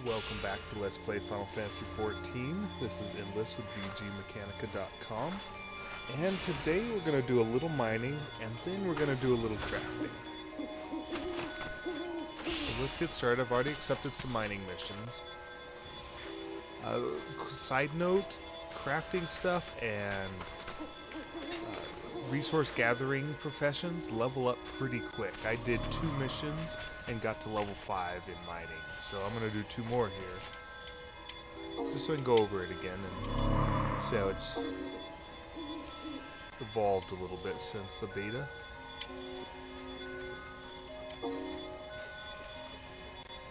Welcome back to Let's Play Final Fantasy XIV. This is Endless with VGmechanica.com. And today we're going to do a little mining, and then we're going to do a little crafting. So let's get started. I've already accepted some mining missions. Side note, crafting stuff and resource gathering professions level up pretty quick. I did 2 missions and got to level 5 in mining, so I'm going to do 2 more here. Just so I can go over it again and see how it's evolved a little bit since the beta.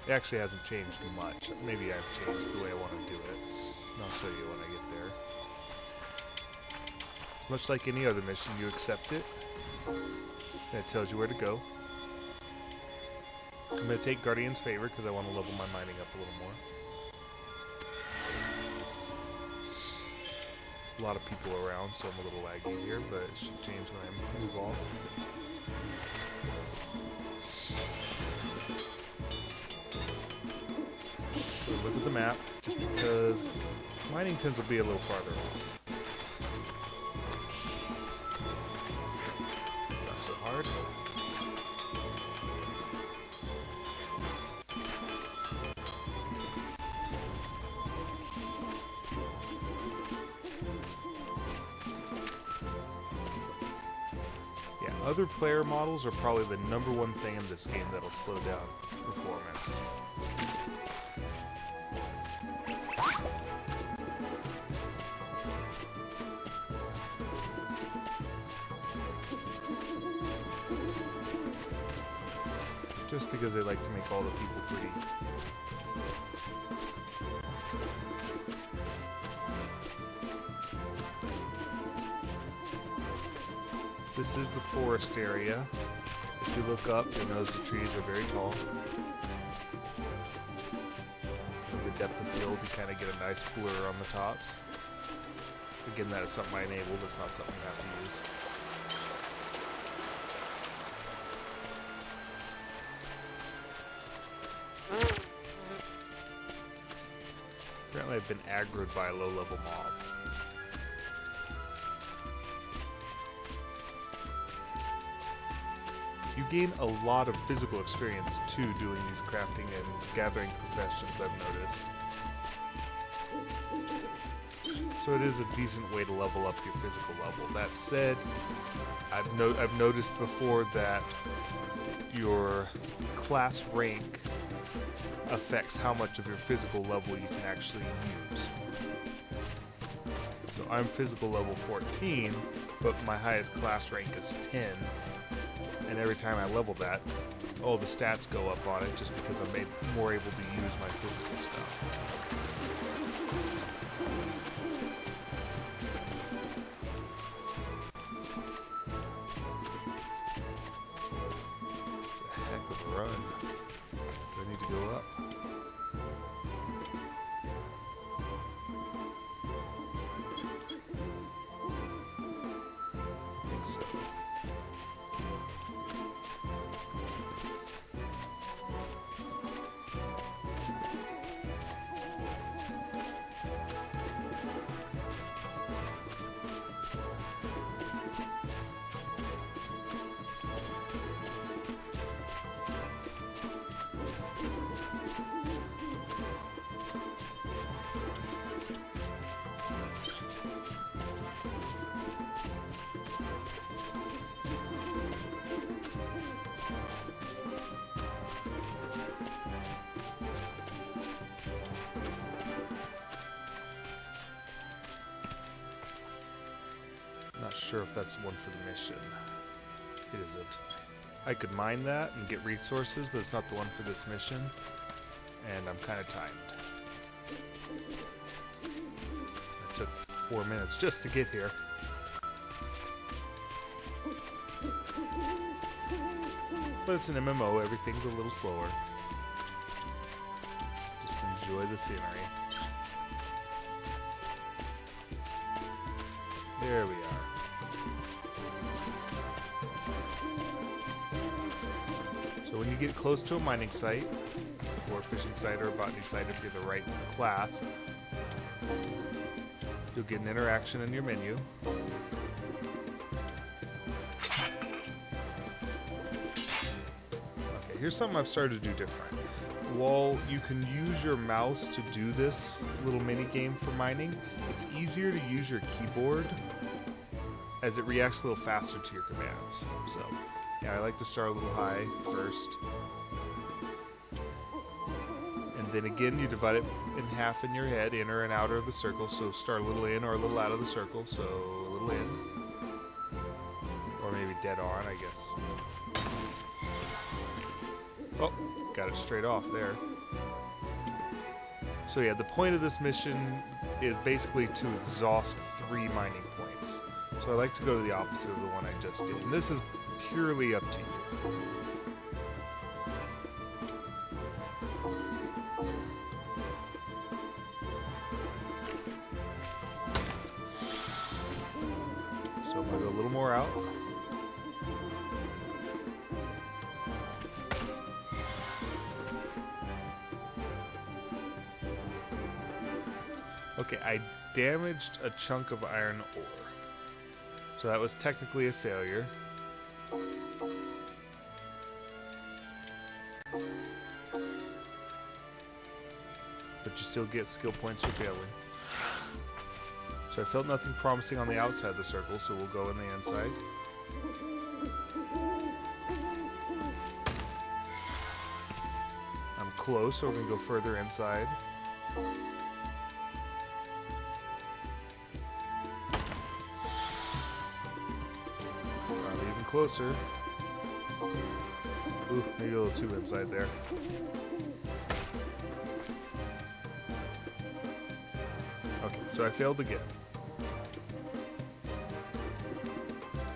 It actually hasn't changed much. Maybe I've changed the way I want to do it. And I'll show you when I get there. Much like any other mission, you accept it, and it tells you where to go. I'm going to take Guardian's Favor because I want to level my mining up a little more. A lot of people around, so I'm a little laggy here, but it should change when I move off. So look at the map, just because mining tends to be a little farther off. It's not so hard. Other player models are probably the #1 thing in this game that'll slow down performance. Just because they like to make all the people pretty. This is the forest area. If you look up, you'll notice the trees are very tall. With the depth of field, you kind of get a nice blur on the tops. Again, that is something I enabled. It's not something you have to use. Apparently, I've been aggroed by a low-level mob. You gain a lot of physical experience, too, doing these crafting and gathering professions, I've noticed. So it is a decent way to level up your physical level. That said, I've noticed before that your class rank affects how much of your physical level you can actually use. So I'm physical level 14, but my highest class rank is 10. And every time I level that, all the stats go up on it just because I'm more able to use my physical stuff. It's a heck of a run. Do I need to go up? I think so. Not sure if that's the one for the mission. It isn't. I could mine that and get resources, but it's not the one for this mission. And I'm kind of timed. It took 4 minutes just to get here. But it's an MMO, everything's a little slower. Just enjoy the scenery. There we are. So when you get close to a mining site, or fishing site or a botany site if you're the right class. You'll get an interaction in your menu. Okay, here's something I've started to do different. While you can use your mouse to do this little mini game for mining, it's easier to use your keyboard as it reacts a little faster to your commands. So, yeah, I like to start a little high first. And then again, you divide it in half in your head, inner and outer of the circle. So start a little in or a little out of the circle. So a little in. Or maybe dead on, I guess. Oh, got it straight off there. So yeah, the point of this mission is basically to exhaust 3 mining points. So I like to go to the opposite of the one I just did. And this is purely up to you. So I'm going to go a little more out. Okay, I damaged a chunk of iron ore. So that was technically a failure. But you still get skill points for failing. So I felt nothing promising on the outside of the circle, so we'll go in the inside. I'm close, so we're going to go further inside. Even closer. Ooh, maybe a little too inside there. Okay, so I failed again.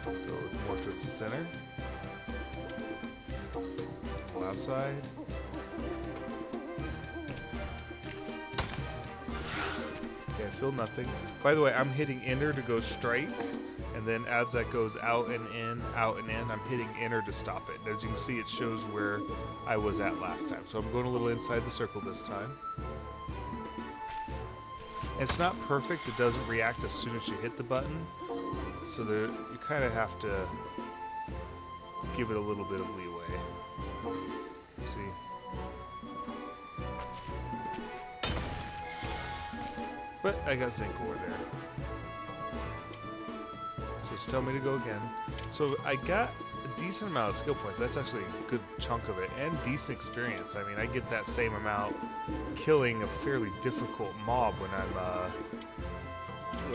Go more towards the center. Go outside. Okay, I feel nothing. By the way, I'm hitting enter to go strike, and then as that goes out and in, I'm hitting enter to stop it. And as you can see, it shows where I was at last time. So I'm going a little inside the circle this time. It's not perfect, it doesn't react as soon as you hit the button, so there, you kind of have to give it a little bit of leeway. See? But I got zinc ore there. So just tell me to go again. So I got a decent amount of skill points. That's actually a good chunk of it, and decent experience. I mean, I get that same amount killing a fairly difficult mob when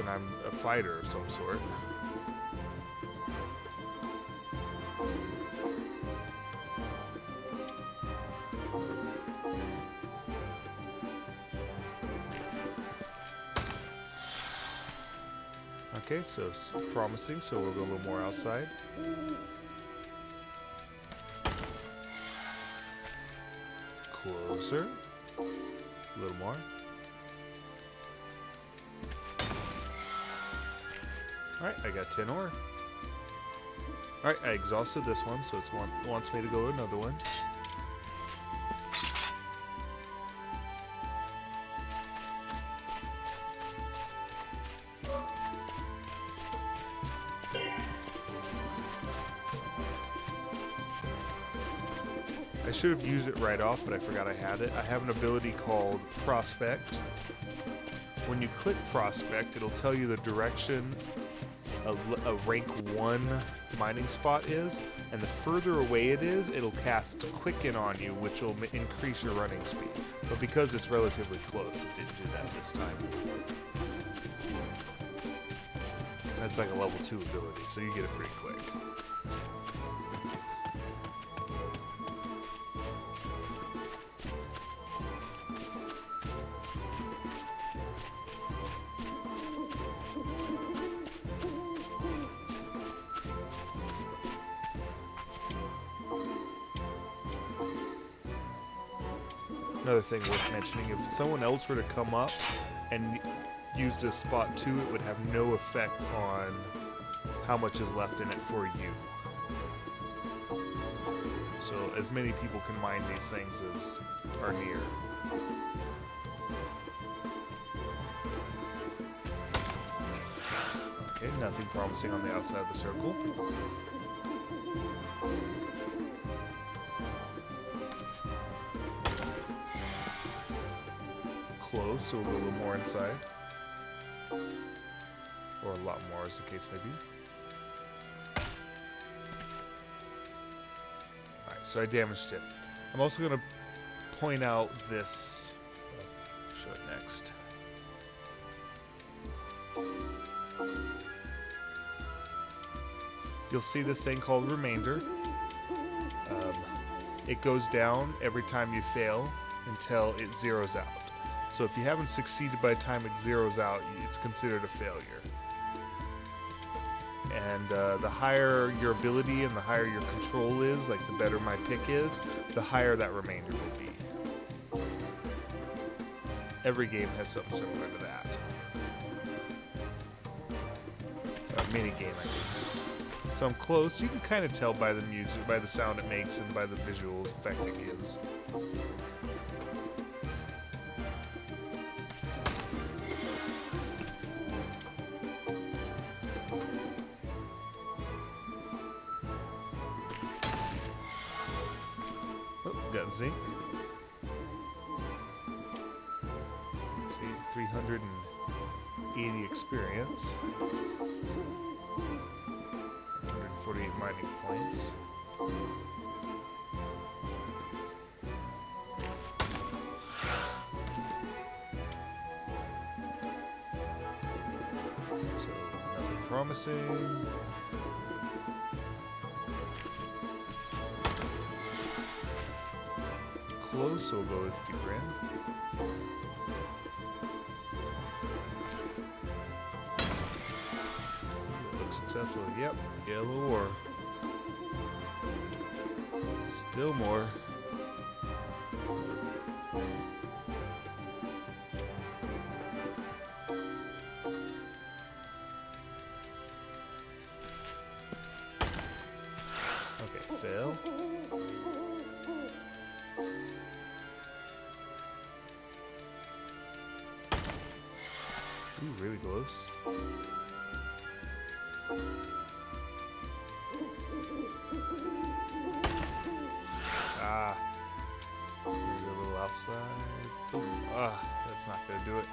I'm a fighter of some sort. Okay, so it's promising, so we'll go a little more outside. Closer. A little more. Alright, I got 10 ore. Alright, I exhausted this one, so it wants me to go to another one. I should have used it right off, but I forgot I had it. I have an ability called Prospect. When you click Prospect, it'll tell you the direction a rank 1 mining spot is, and the further away it is, it'll cast Quicken on you, which will increase your running speed. But because it's relatively close, it didn't do that this time. That's like a level 2 ability, so you get it pretty quick. Another thing worth mentioning, if someone else were to come up and use this spot too, it would have no effect on how much is left in it for you. So as many people can mine these things as are near. Okay, nothing promising on the outside of the circle. Close, so we'll go a little more inside. Or a lot more, as the case may be. Alright, so I damaged it. I'm also going to point out this. Show it next. You'll see this thing called remainder. It goes down every time you fail until it zeroes out. So if you haven't succeeded by the time it zeroes out, it's considered a failure. And the higher your ability and the higher your control is, like the better my pick is, the higher that remainder will be. Every game has something similar to that. A mini game, I mean. So I'm close. You can kind of tell by the music, by the sound it makes, and by the visual effect it gives. Oh, got zinc. See, 380 experience. 148 mining points. So, nothing promising. Close, so we'll go with 50 grand. Successful. Yep. Yellow ore. Still more. Okay, fail. Ooh, really close. Maybe a little outside. That's not gonna do it.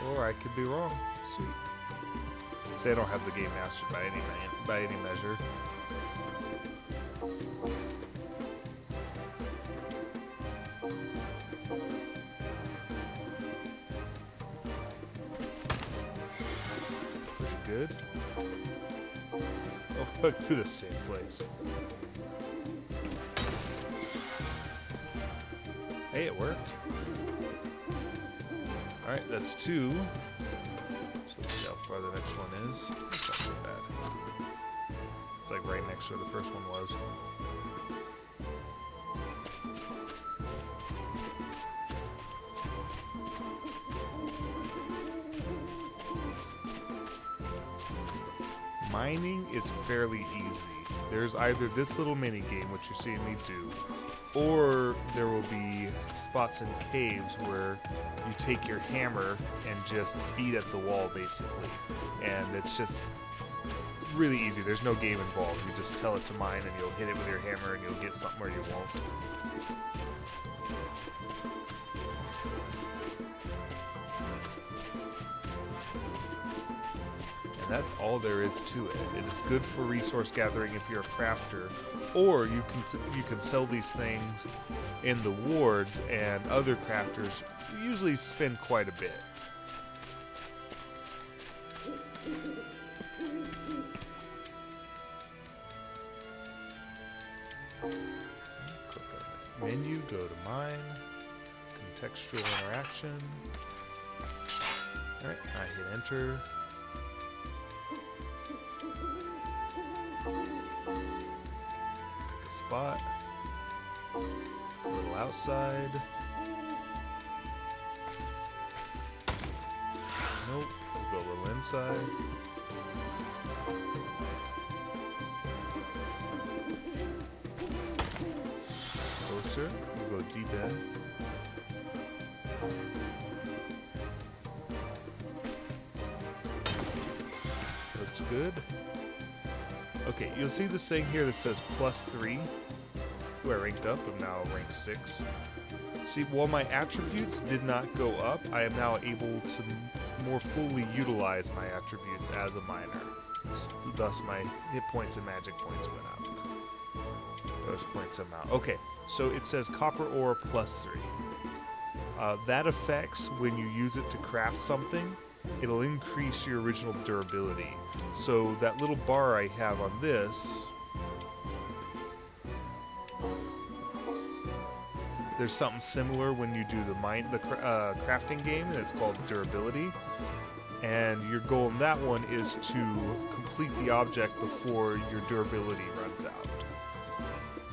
Or I could be wrong. Sweet. Say I don't have the game mastered by any measure. Pretty good. Oh, look to the same place. Hey, it worked. Alright, that's 2. So let's see how far the next one is. It's not so bad. It's like right next to where the first one was. Mining is fairly easy. There's either this little mini game, which you're seeing me do, or there will be spots in caves where you take your hammer and just beat at the wall, basically. And it's just really easy. There's no game involved. You just tell it to mine and you'll hit it with your hammer and you'll get something where you won't. And that's all there is to it. It is good for resource gathering if you're a crafter, or you can sell these things in the wards, and other crafters usually spend quite a bit. Click on the menu, go to mine, contextual interaction. Alright, I hit enter. Pick a spot. A little outside. Nope. We'll go a little inside. closer. We'll go D10. Looks good. Okay, you'll see this thing here that says +3. Ooh, I ranked up. I'm now ranked 6. See, while my attributes did not go up, I am now able to more fully utilize my attributes as a miner. Thus, my hit points and magic points went up. Those points amount. Okay, so it says copper ore +3. That affects when you use it to craft something. It'll increase your original durability. So that little bar I have on this, there's something similar when you do the crafting game, and it's called durability. And your goal in that one is to complete the object before your durability runs out.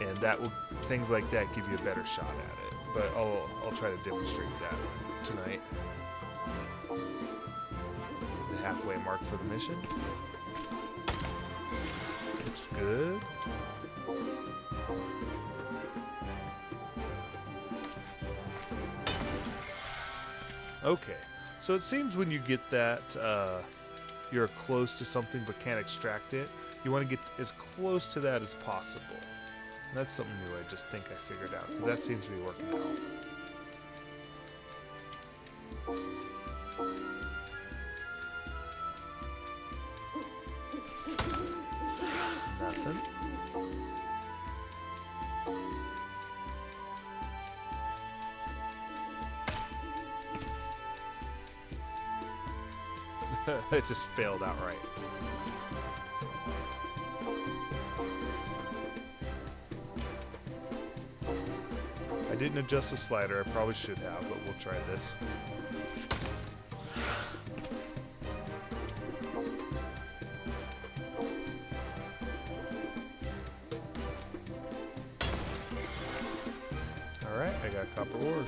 And that will, things like that give you a better shot at it. But I'll try to demonstrate that tonight. The halfway mark for the mission. Looks good. Okay, so it seems when you get that you're close to something but can't extract it, you want to get as close to that as possible. And that's something new I just think I figured out, because that seems to be working out. Nothing. It just failed outright. I didn't adjust the slider. I probably should have, but we'll try this. Alright, I got copper ore.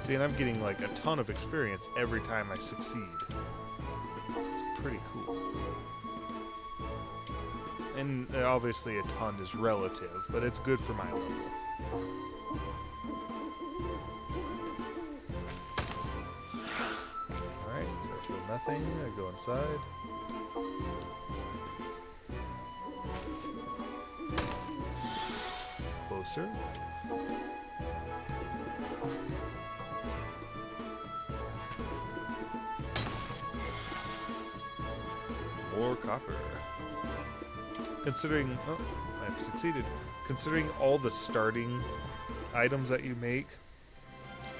See, and I'm getting like a ton of experience every time I succeed. It's pretty cool. And obviously a ton is relative, but it's good for my level. Alright, so for nothing, I go inside. Closer. More copper. Considering, oh, I've succeeded. Considering all the starting items that you make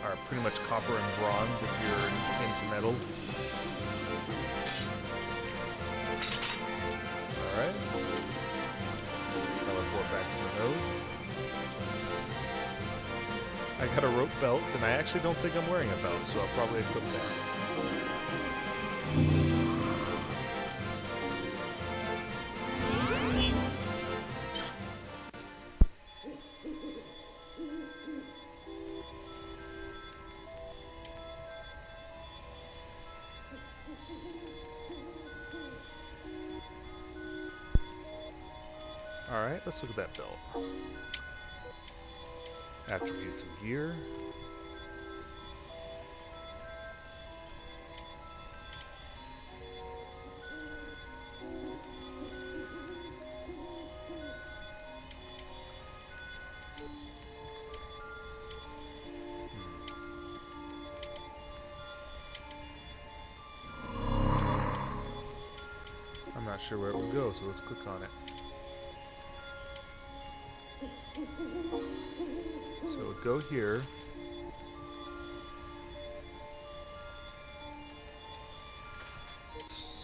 are pretty much copper and bronze if you're into metal. Alright. Teleport back to the node. I got a rope belt, and I actually don't think I'm wearing a belt, so I'll probably equip that. Alright, let's look at that belt. Attributes and gear. I'm not sure where it would go, so let's click on it. So go here.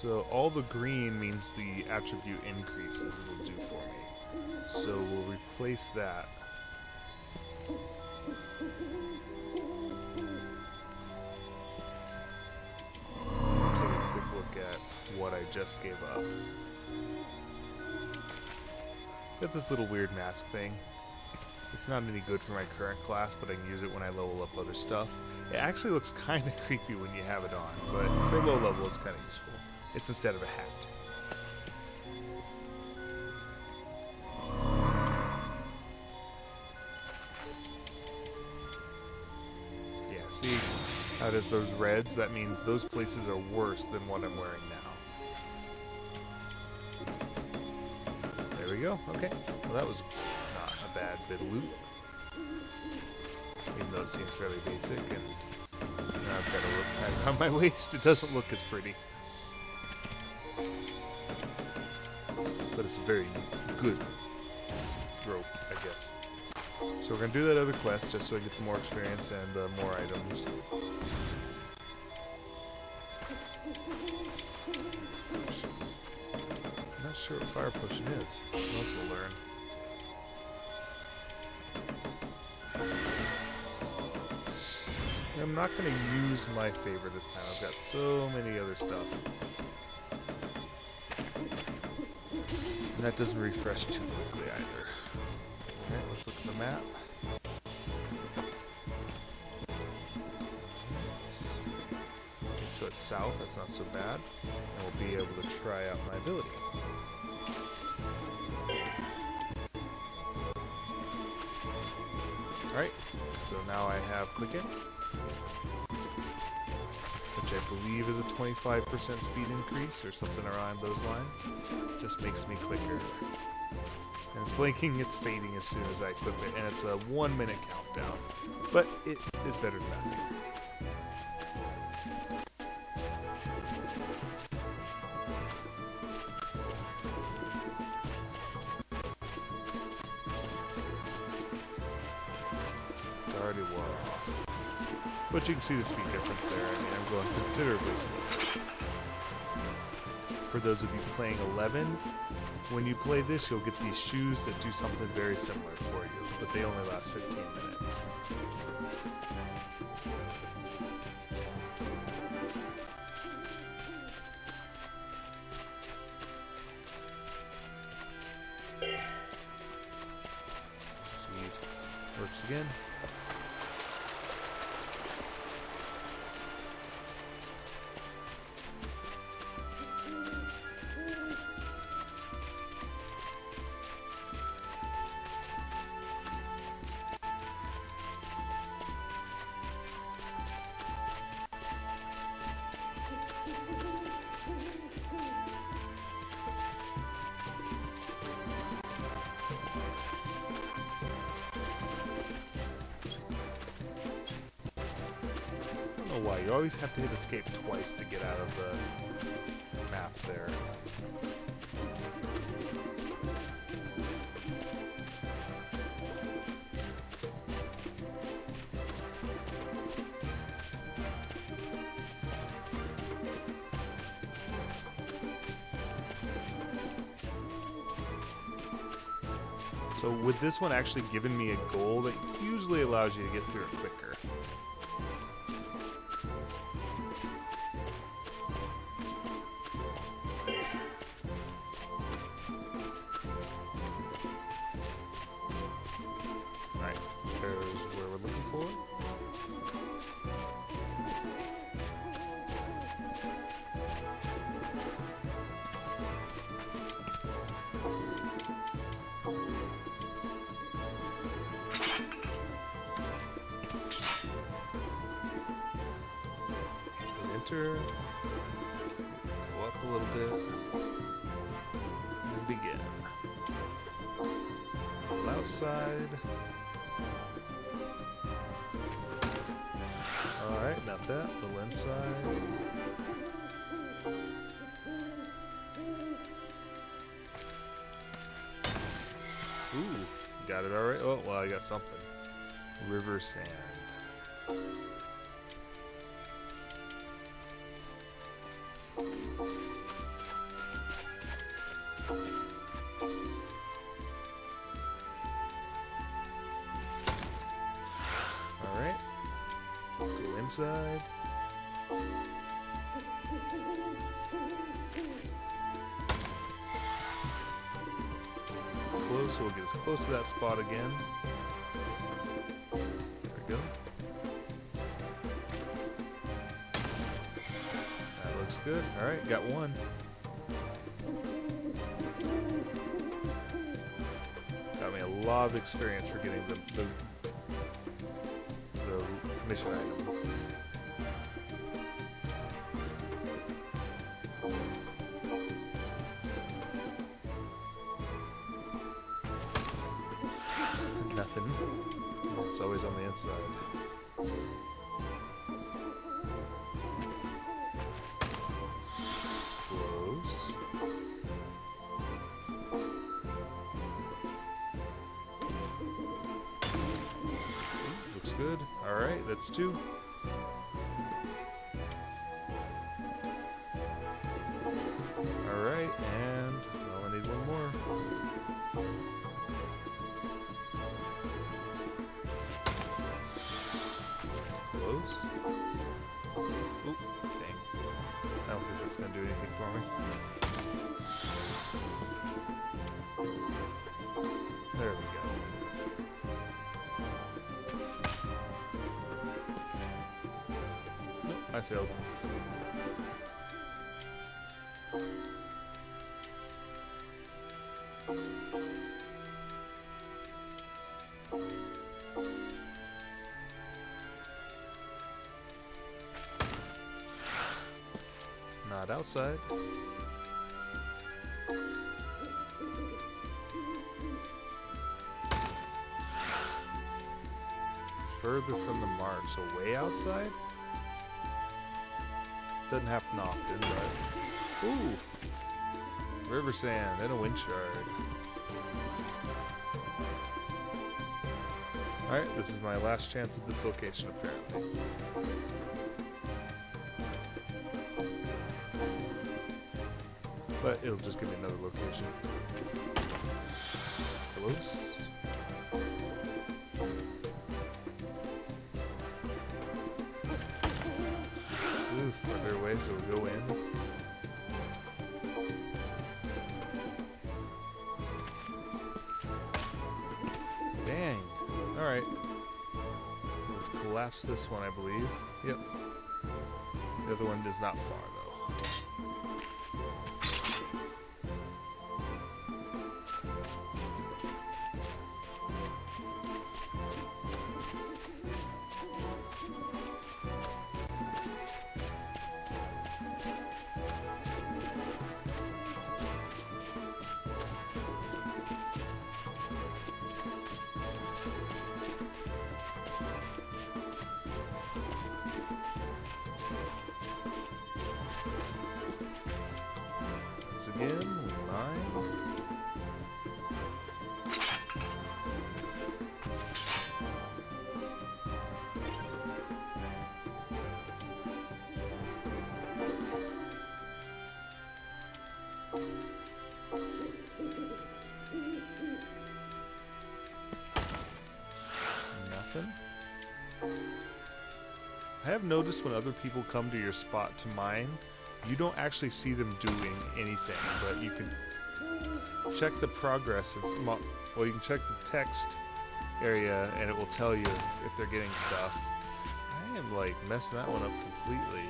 So all the green means the attribute increases it'll do for me. So we'll replace that. Take a quick look at what I just gave up. Got this little weird mask thing. It's not any good for my current class, but I can use it when I level up other stuff. It actually looks kind of creepy when you have it on, but for low level it's kind of useful. It's instead of a hat. See how it is those reds? That means those places are worse than what I'm wearing now. There we go. Okay. Well, that was not a bad bit of loot. Even though it seems fairly basic, and now I've got a rope tied around my waist. It doesn't look as pretty. But it's a very good rope, I guess. So we're going to do that other quest just so I get the more experience and more items. I'm not sure what fire pushing is. Something else we'll learn. I'm not going to use my favor this time. I've got so many other stuff. And that doesn't refresh too quickly either. Okay, let's look at the map. Okay, so it's south, that's not so bad. And we'll be able to try out my ability. Alright, so now I have quick in, which I believe is a 25% speed increase or something around those lines. Just makes me quicker. And it's blinking, it's fading as soon as I equip it, and it's a 1 minute countdown. But it is better than nothing. It's already wore off. But you can see the speed difference there. I mean, I'm going considerably slower. For those of you playing 11, when you play this, you'll get these shoes that do something very similar for you, but they only last 15 minutes. Sweet. Works again. Why you always have to hit escape twice to get out of the map there. So with this one actually giving me a goal that usually allows you to get through it quicker. Alright, there's where we're looking for. Enter, go up a little bit, and begin. Pull outside. Alright, not that, pull inside. Ooh, got it alright. Oh, well, I got something. River sand. Alright. Go inside. Close, so we'll get as close to that spot again. There we go. That looks good. Alright, got one. Got me a lot of experience for getting the mission item. Nothing. It's always on the inside. Close. Looks good. Alright, that's 2. Alright, and I need 1 more. Close. Oop, dang. I don't think that's gonna do anything for me. There we go. Nope, I failed. Not outside. Further from the mark, so way outside? Doesn't happen often, but... Ooh! River sand and a wind shard. Alright, this is my last chance at this location, apparently. But it'll just give me another location. Close. Oof, are there ways it will go in? Dang. Alright. We've collapsed this one, I believe. Yep. The other one is not far, though. Again, 9. Nothing. I have noticed when other people come to your spot to mine, you don't actually see them doing anything, but you can check the progress. Well, you can check the text area, and it will tell you if they're getting stuff. I am like messing that one up completely.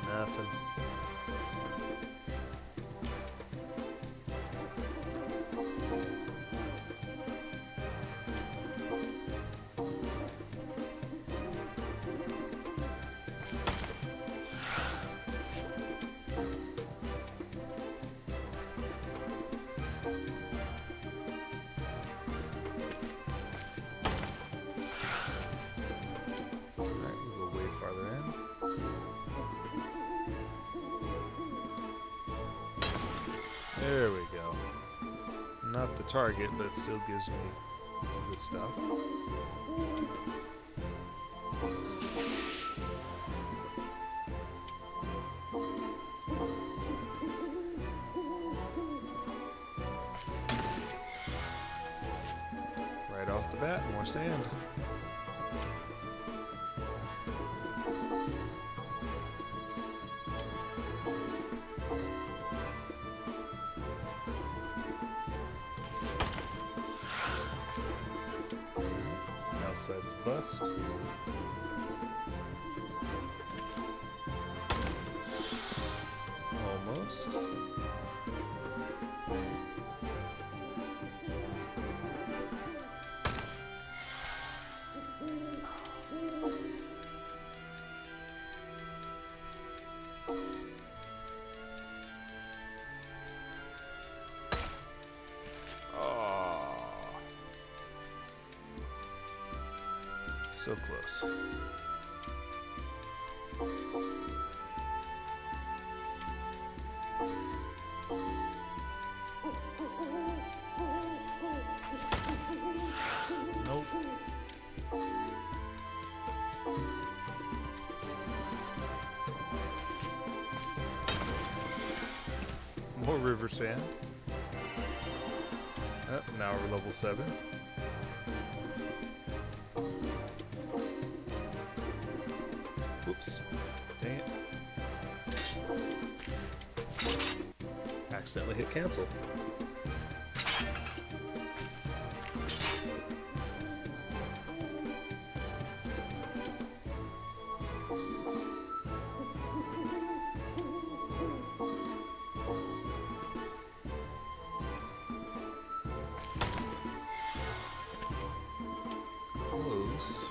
Nothing. There we go. Not the target, but it still gives me some good stuff. Right off the bat, more sand. Outside's bust. Almost. Oh, so close. Nope. More river sand. Oh, now we're level 7. Whoops. Dang it. Accidentally hit cancel. Close.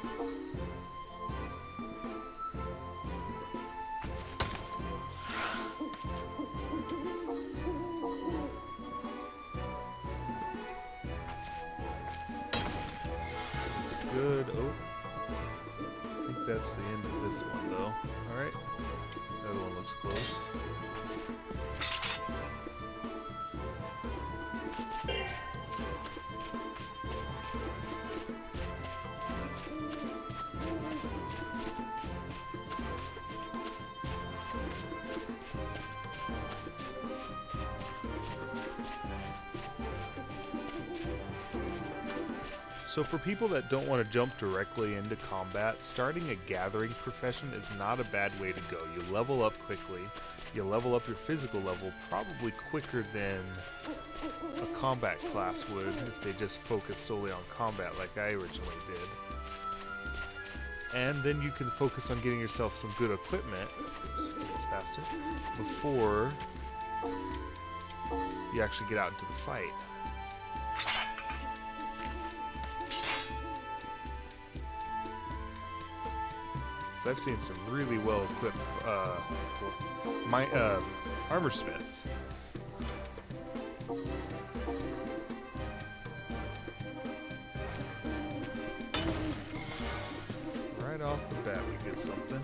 Looks good. Oh. I think that's the end of this one, though. Alright. The other one looks close. So for people that don't want to jump directly into combat, starting a gathering profession is not a bad way to go. You level up quickly, you level up your physical level probably quicker than a combat class would if they just focus solely on combat like I originally did. And then you can focus on getting yourself some good equipment, oops, almost past it, before you actually get out into the fight. I've seen some really well-equipped armor smiths. Right off the bat, we get something.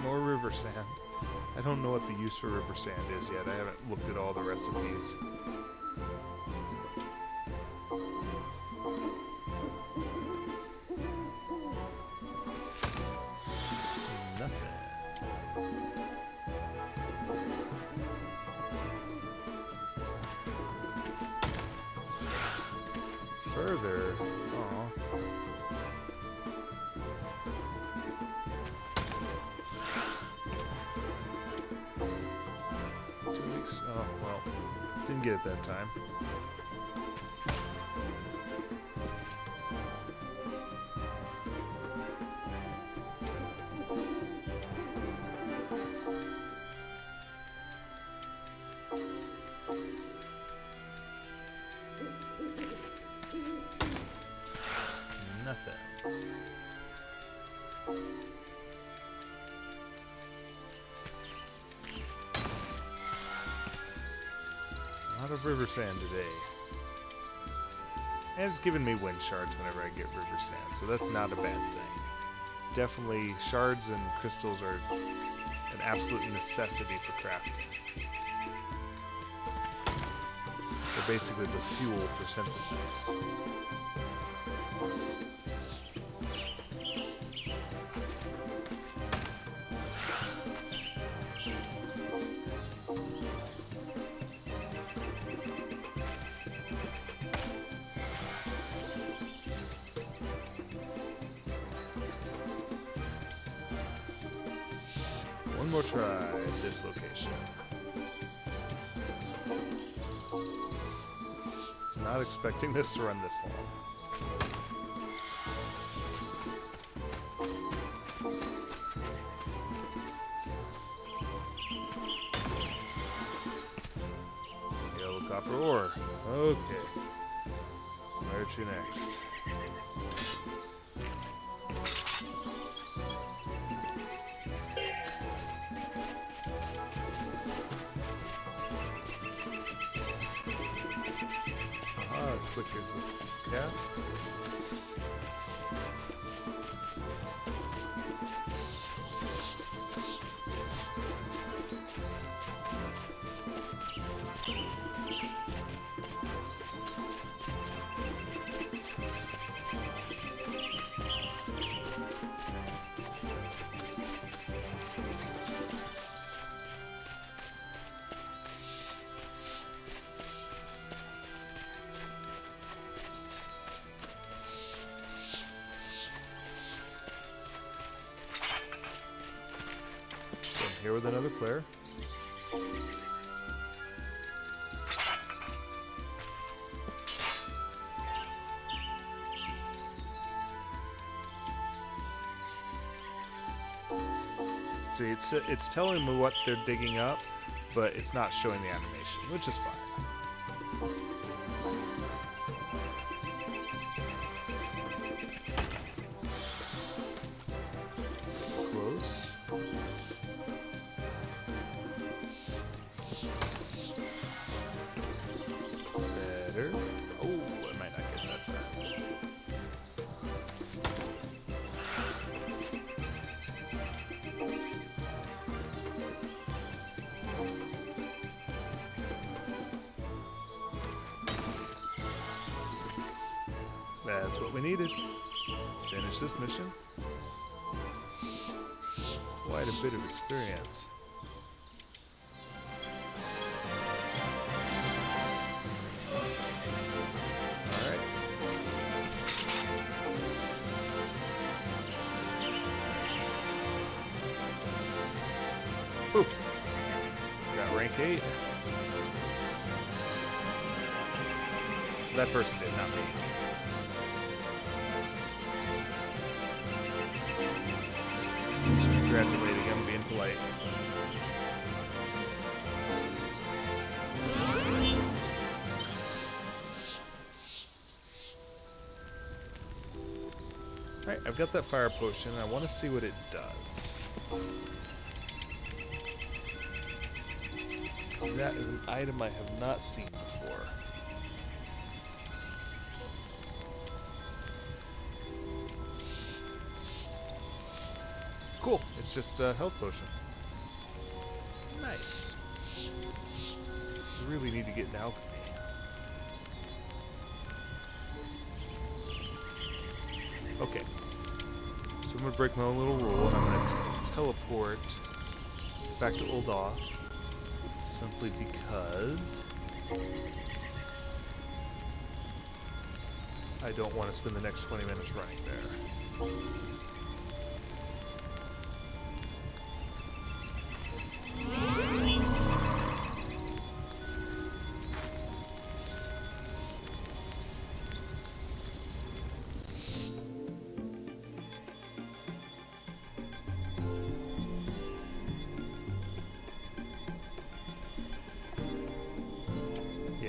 More river sand. I don't know what the use for river sand is yet. I haven't looked at all the recipes. Nothing. Further. Aw. Oh, well, didn't get it that time. Nothing. A lot of river sand today. And it's giving me wind shards whenever I get river sand, so that's not a bad thing. Definitely, shards and crystals are an absolute necessity for crafting. They're basically the fuel for synthesis. One more try at this location. not expecting this to run this long. Yellow copper ore. Okay. Where to next? Quick as the cast. Here with another player. See, it's telling me what they're digging up, but it's not showing the animation, which is fine. Close. Better. Oh, I might not get that time. That's what we needed. Finish this mission. Quite a bit of experience. Alright. Ooh. Got rank 8. That person did, not me. Just congratulating him, being polite. Alright, I've got that fire potion. I want to see what it does. That is an item I have not seen before. Cool, it's just a health potion. Nice. Really need to get an alchemy. Okay. So I'm going to break my own little rule, and I'm going to teleport back to Ul'dah. Simply because I don't want to spend the next 20 minutes running there.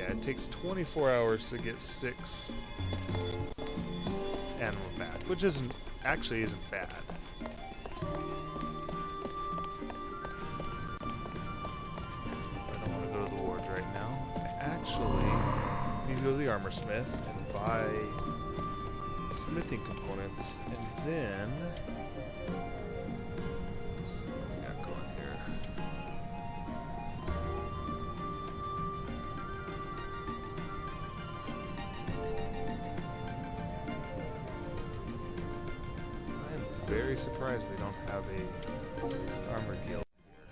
It takes 24 hours to get 6 animals back, which isn't bad. I don't want to go to the wards right now. I actually need to go to the armor smith and buy smithing components, and then let's see what we got going here. Very surprised we don't have a armor guild here.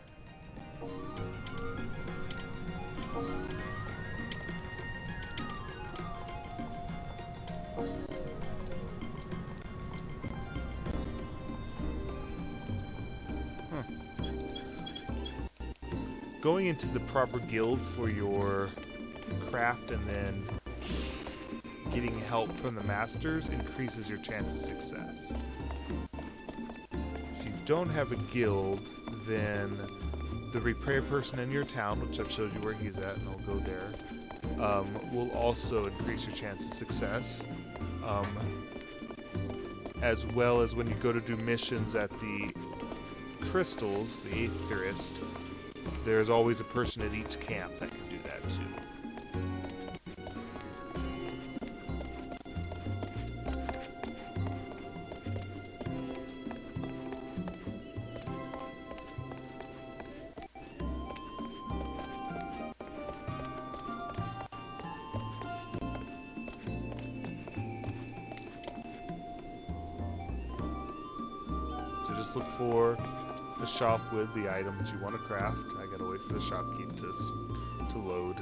Going into the proper guild for your craft and then getting help from the masters increases your chance of success. If you don't have a guild, then the repair person in your town, which I've showed you where he's at, and I'll go there, will also increase your chance of success. As well as when you go to do missions at the crystals, the Aetherist, there's always a person at each camp that can do that too. Look for the shop with the items you want to craft. I gotta wait for the shopkeep to load.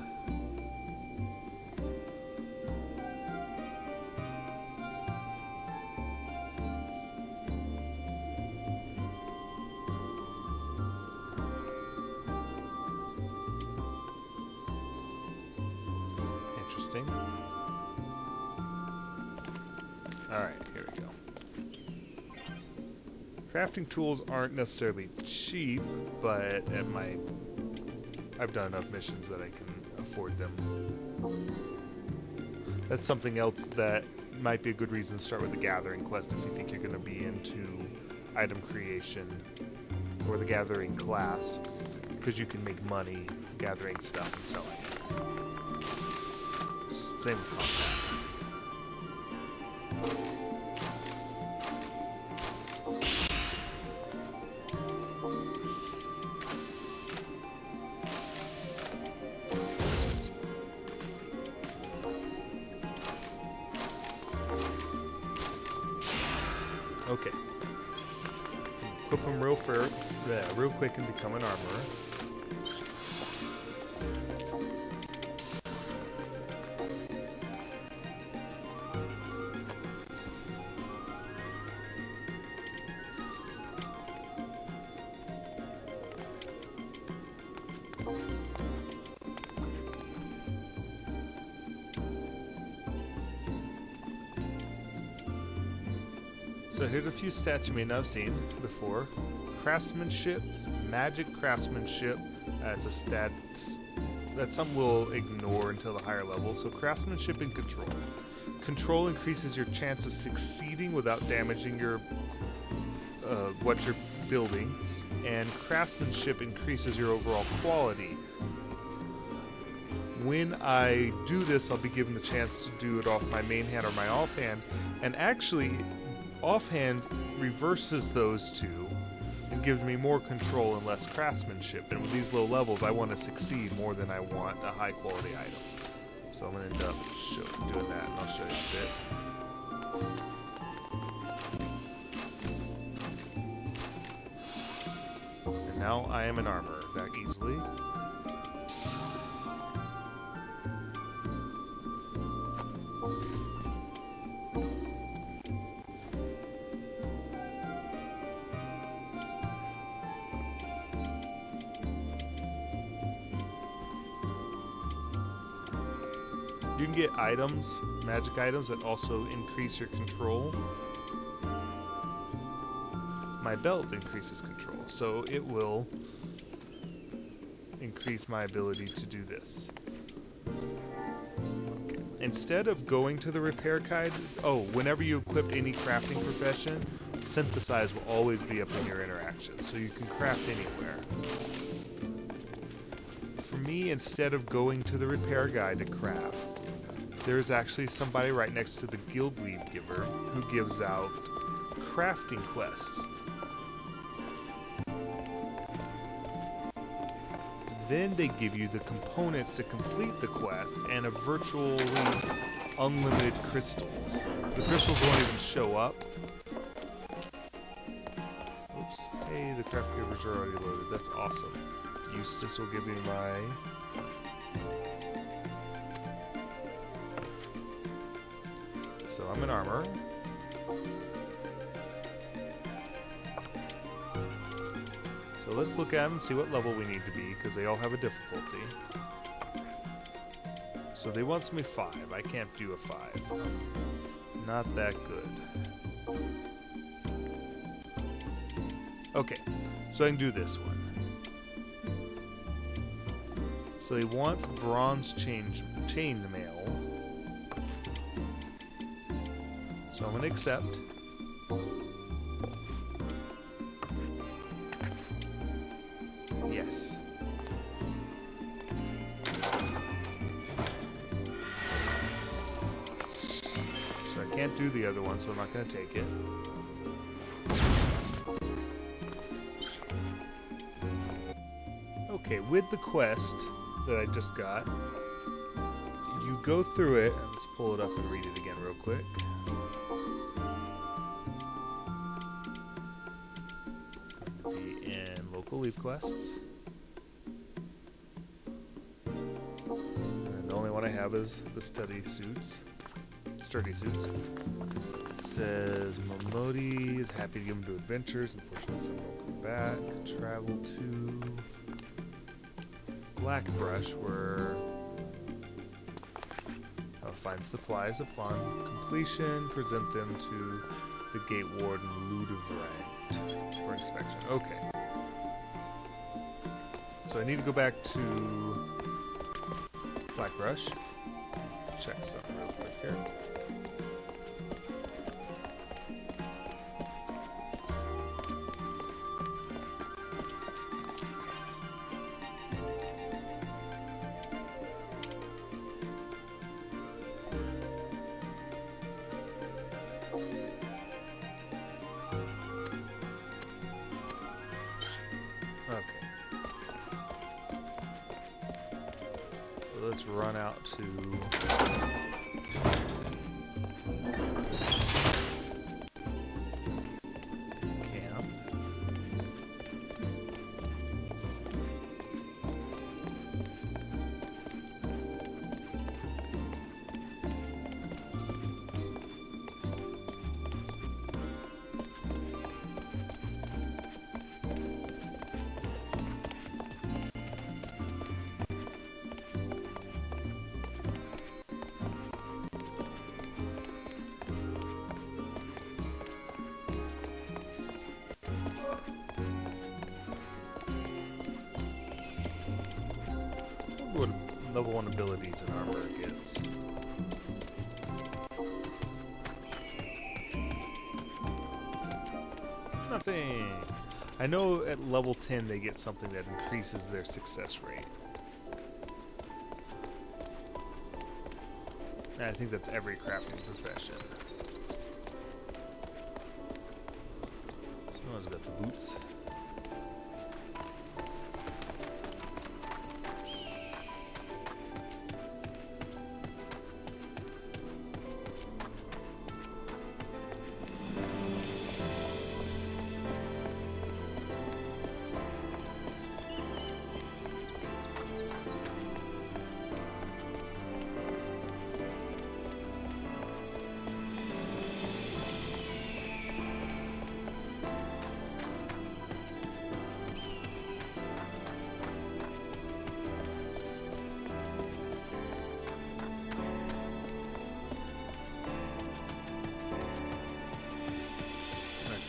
Interesting. Alright, here we go. Crafting tools aren't necessarily cheap, but I've done enough missions that I can afford them. That's something else that might be a good reason to start with the Gathering quest if you think you're going to be into item creation or the Gathering class, because you can make money gathering stuff and selling it. Same with combat. Okay. Equip them real quick and become an armorer. So here's a few stats you may not have seen before. Craftsmanship, magic craftsmanship, it's a stat that's something we'll ignore until the higher level. So craftsmanship and control. Control increases your chance of succeeding without damaging your what you're building, and craftsmanship increases your overall quality. When I do this, I'll be given the chance to do it off my main hand or my offhand, and actually offhand reverses those two and gives me more control and less craftsmanship. And with these low levels, I want to succeed more than I want a high quality item. So I'm going to end up doing that, and I'll show you a bit. And now I am an armorer that easily. You can get items, magic items, that also increase your control. My belt increases control, so it will increase my ability to do this. Okay. Instead of going to the repair guide, whenever you equip any crafting profession, synthesize will always be up in your interaction, so you can craft anywhere. For me, instead of going to the repair guide to craft, there's actually somebody right next to the guild lead giver who gives out crafting quests. Then they give you the components to complete the quest and a virtually unlimited crystals. The crystals won't even show up. Oops. Hey, the craft givers are already loaded. That's awesome. Eustace will give me my... So I'm an armorer. So let's look at them and see what level we need to be, because they all have a difficulty. So they wants me 5. I can't do a 5. Not that good. Okay, so I can do this one. So he wants bronze chain mail. So I'm going to accept. Yes. So I can't do the other one, so I'm not going to take it. Okay, with the quest that I just got, you go through it, and let's pull it up and read it again real quick. Be in local leaf quests. And the only one I have is the sturdy suits. It says Momodi is happy to give him to adventures. Unfortunately, some won't come back. Travel to Blackbrush, where find supplies upon completion. Present them to the Gate Warden Ludovrant for inspection. Okay. So I need to go back to Blackbrush. Check something real quick here. Let's run out to camp. What level 1 abilities and armor gets. Nothing. I know at level 10 they get something that increases their success rate. And I think that's every crafting profession. Someone's got the boots.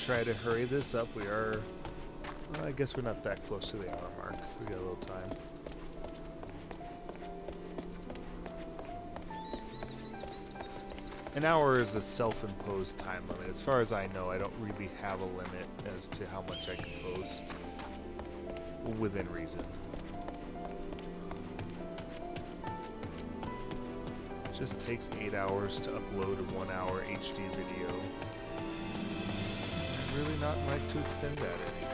Try to hurry this up. We are, well, I guess we're not that close to the hour mark. We got a little time. An hour is a self-imposed time limit. As far as I know, I don't really have a limit as to how much I can post within reason. It just takes 8 hours to upload a 1 hour HD video. Really not like to extend that any.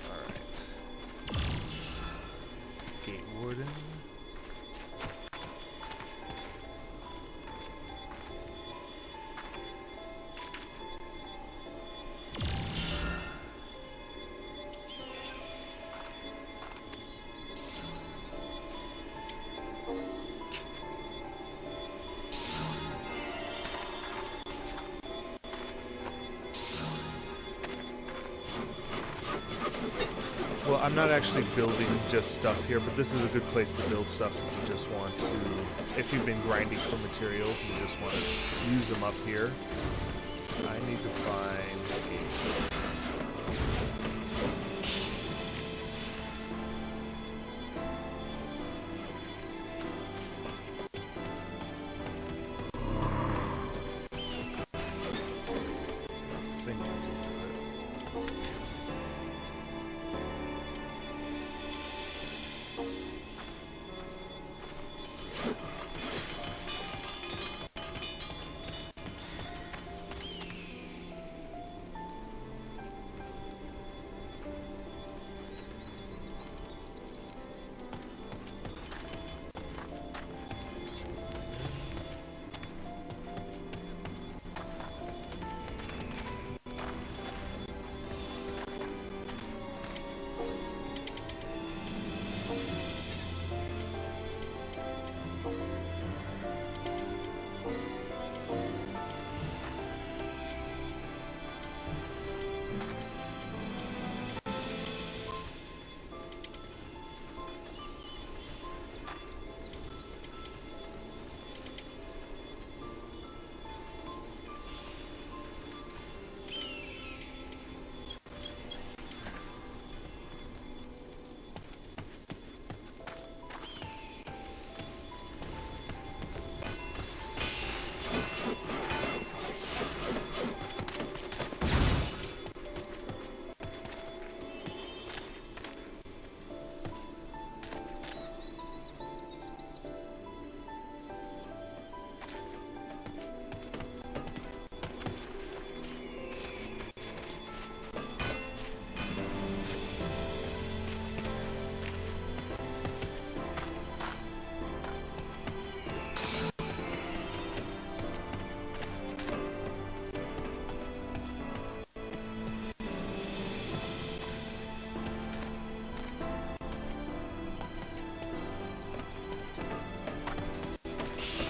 All right. Gate Warden. Well, I'm not actually building just stuff here, but this is a good place to build stuff if you just want to, if you've been grinding for materials and you just want to use them up here. I need to find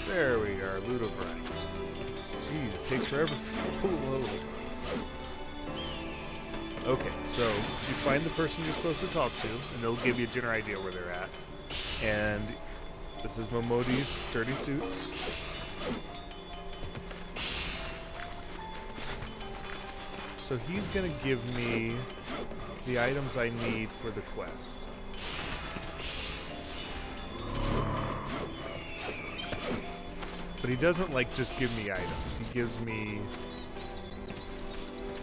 there we are, Ludovine. Jeez, it takes forever to load. Okay, so you find the person you're supposed to talk to, and they'll give you a general idea where they're at. And this is Momodi's sturdy suits. So he's gonna give me the items I need for the quest. But he doesn't like just give me items. He gives me,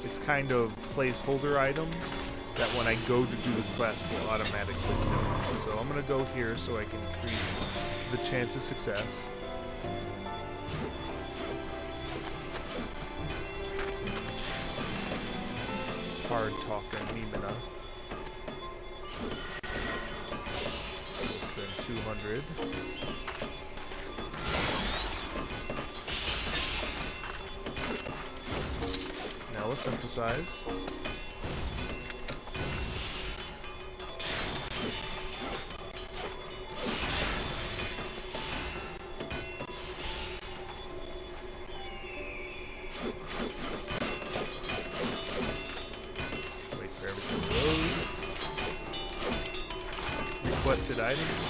it's kind of placeholder items that when I go to do the quest will automatically fill. So I'm gonna go here so I can increase the chance of success. Hard talker Mimina. We'll spend 200. Now let's synthesize. Wait for everything to load. Requested items.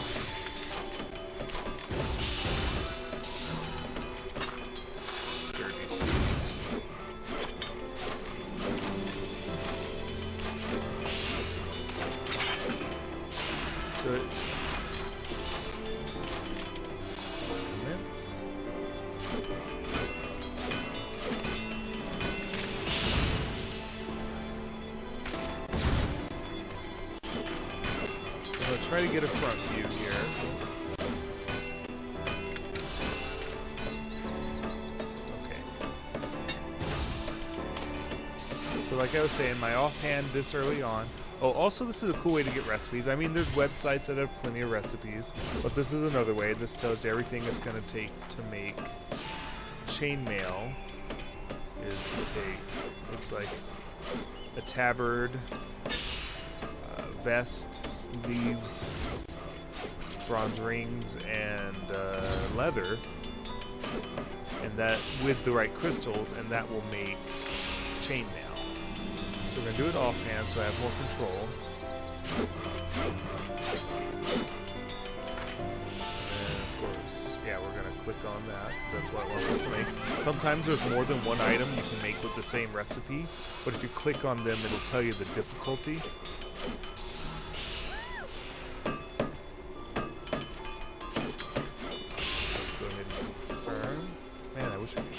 Try to get a front view here. Okay. So like I was saying, my offhand this early on. Oh, also this is a cool way to get recipes. I mean, there's websites that have plenty of recipes, but this is another way. This tells you everything it's going to take to make chainmail is to take, looks like a tabard, vest, sleeves, bronze rings, and leather, and that with the right crystals, and that will make chainmail. So we're gonna do it offhand so I have more control. sometimes there's more than one item you can make with the same recipe, but if you click on them, it'll tell you the difficulty. Go ahead and confirm. Man, I wish I could.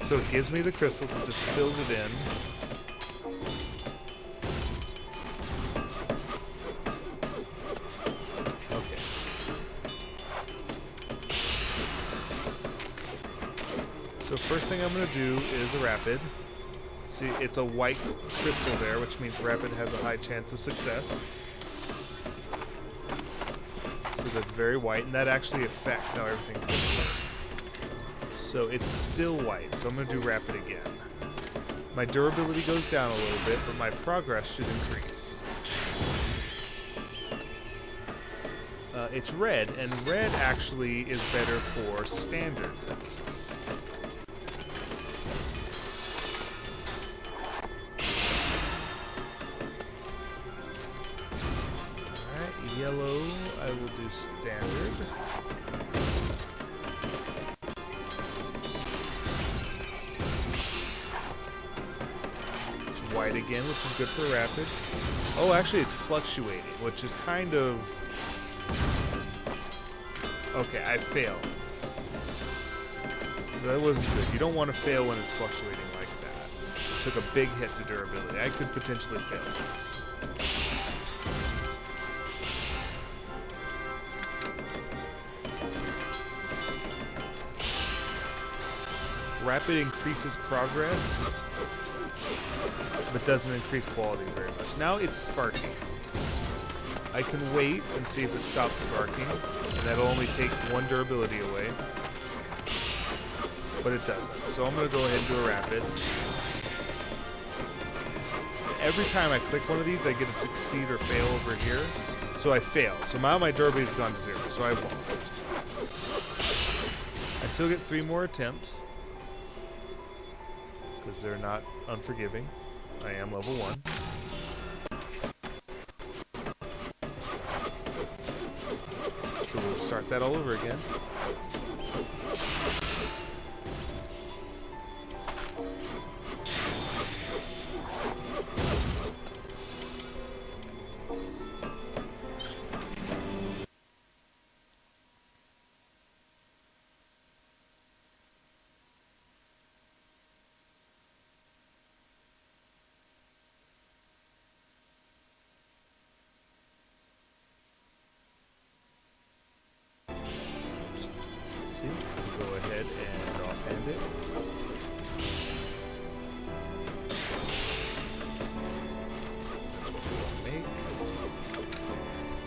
So it gives me the crystals, it just fills it in. So first thing I'm going to do is a rapid. See, it's a white crystal there, which means rapid has a high chance of success. So that's very white, and that actually affects how everything's going to work. So it's still white, so I'm going to do rapid again. My durability goes down a little bit, but my progress should increase. It's red, and red actually is better for standard synthesis. Yellow, I will do standard. It's white again, which is good for rapid. Oh, actually it's fluctuating, which is kind of... Okay, I failed. That wasn't good. You don't want to fail when it's fluctuating like that. It took a big hit to durability. I could potentially fail this. Rapid increases progress, but doesn't increase quality very much. Now it's sparking. I can wait and see if it stops sparking, and that'll only take one durability away, but it doesn't. So I'm going to go ahead and do a rapid. Every time I click one of these, I get a succeed or fail over here. So I fail. So now my durability has gone to 0, so I've lost. I still get 3 more attempts, because they're not unforgiving. I am level 1. So we'll start that all over again. Go ahead and offhand it. That's what we want to make.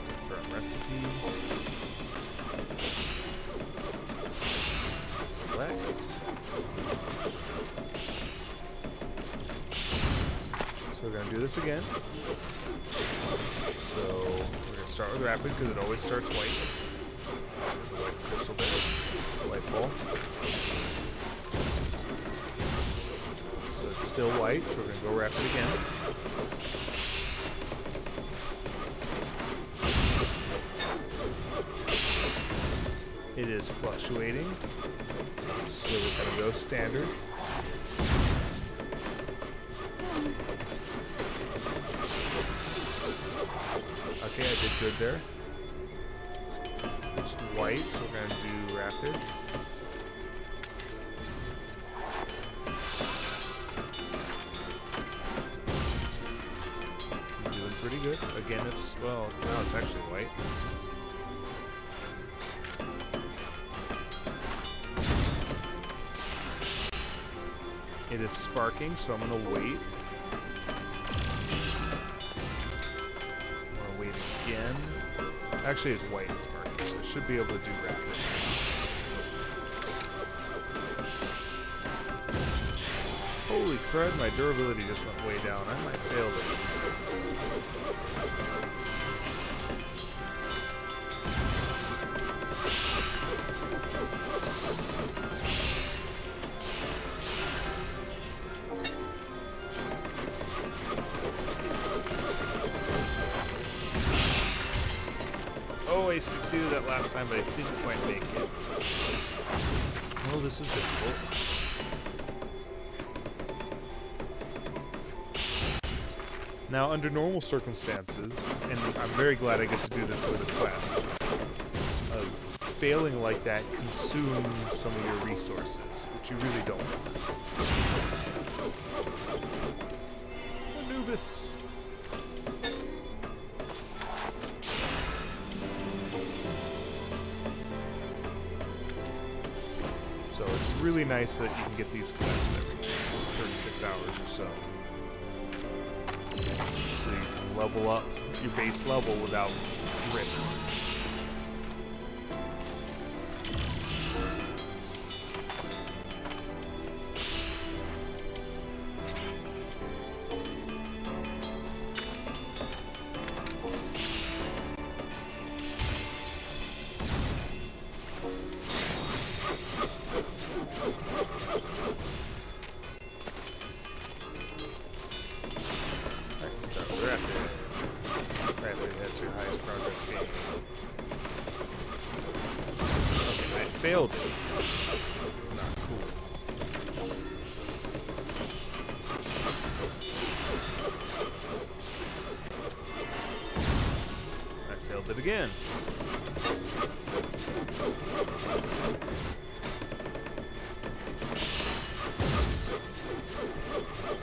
Confirm recipe. Select. So we're going to do this again. So we're going to start with rapid because it always starts white. The white crystal there. White ball. So it's still white, so we're going to go rapid again. It is fluctuating, so we're going to go standard. Okay, I did good there. It's white, so we're going to do rapid. Doing pretty good. Again, it's, well, now it's actually white. It is sparking, so I'm going to wait. I'm going to wait again. Actually, it's white and sparking, so I should be able to do rapid. Holy crud, my durability just went way down. I might fail this. know I succeeded that last time, but I didn't quite make it. Oh, this is difficult. Now, under normal circumstances, and I'm very glad I get to do this with a quest, failing like that consumes some of your resources, which you really don't want. Anubis! So it's really nice that you can get these quests every 36 hours or so. So you can level up your base level without risk. Failed it. Not cool. I failed it again.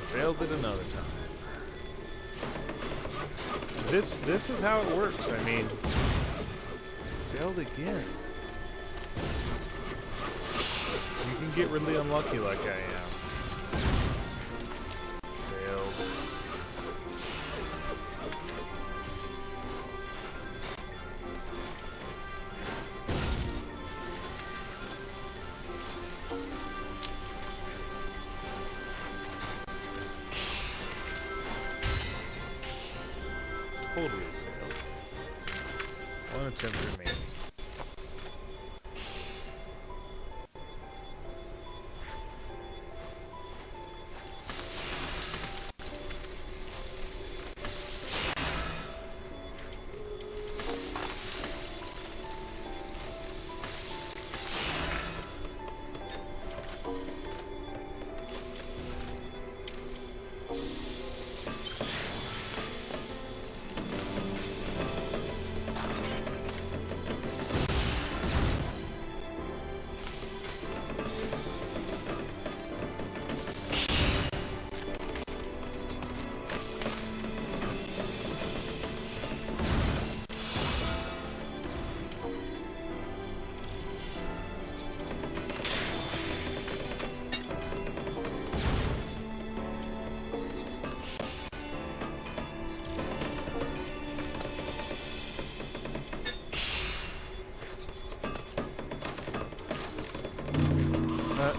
Failed it another time. This is how it works. I mean, failed again. You can get really unlucky like I am. Failed. Totally failed. One attempt remaining.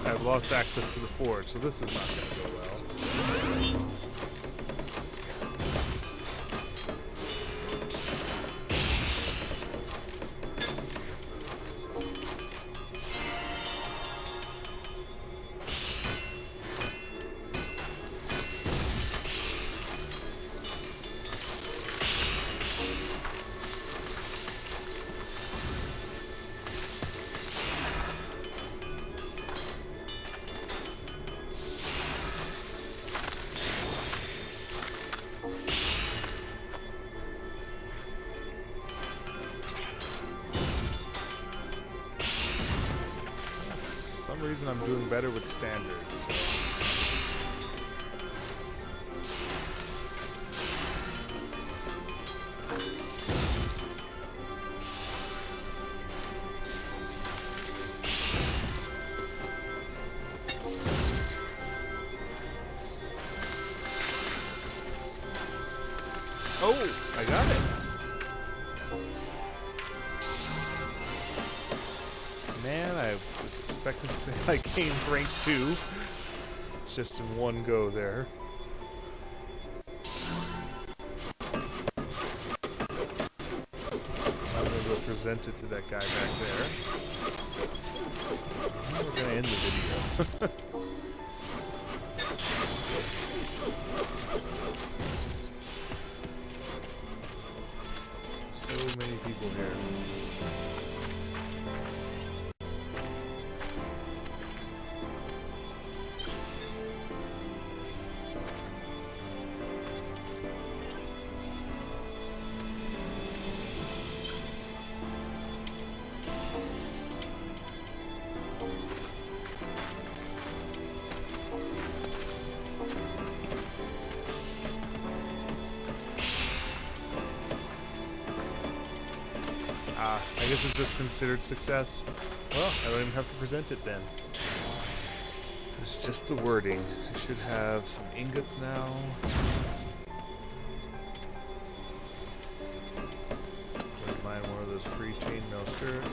I've lost access to the forge, so this is not going to go well. For some reason I'm doing better with standards. Oh, I got it. Man, I was expecting to I gained rank 2 just in one go there. I'm going to go present it to that guy back there. And we're going to end the video. So many people here. I guess it's just considered success. Well, I don't even have to present it then. It's just the wording. I should have some ingots now. Wouldn't mind one of those free chainmail shirts.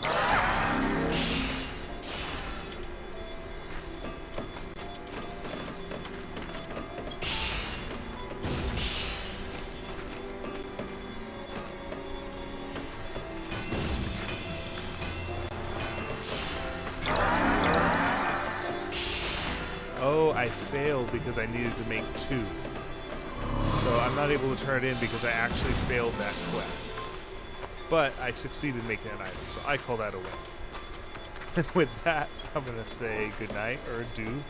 Oh, I failed because I needed to make 2. So I'm not able to turn it in because I actually failed that quest. But I succeeded in making an item, so I call that a win. And with that, I'm going to say goodnight or adieu,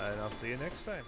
and I'll see you next time.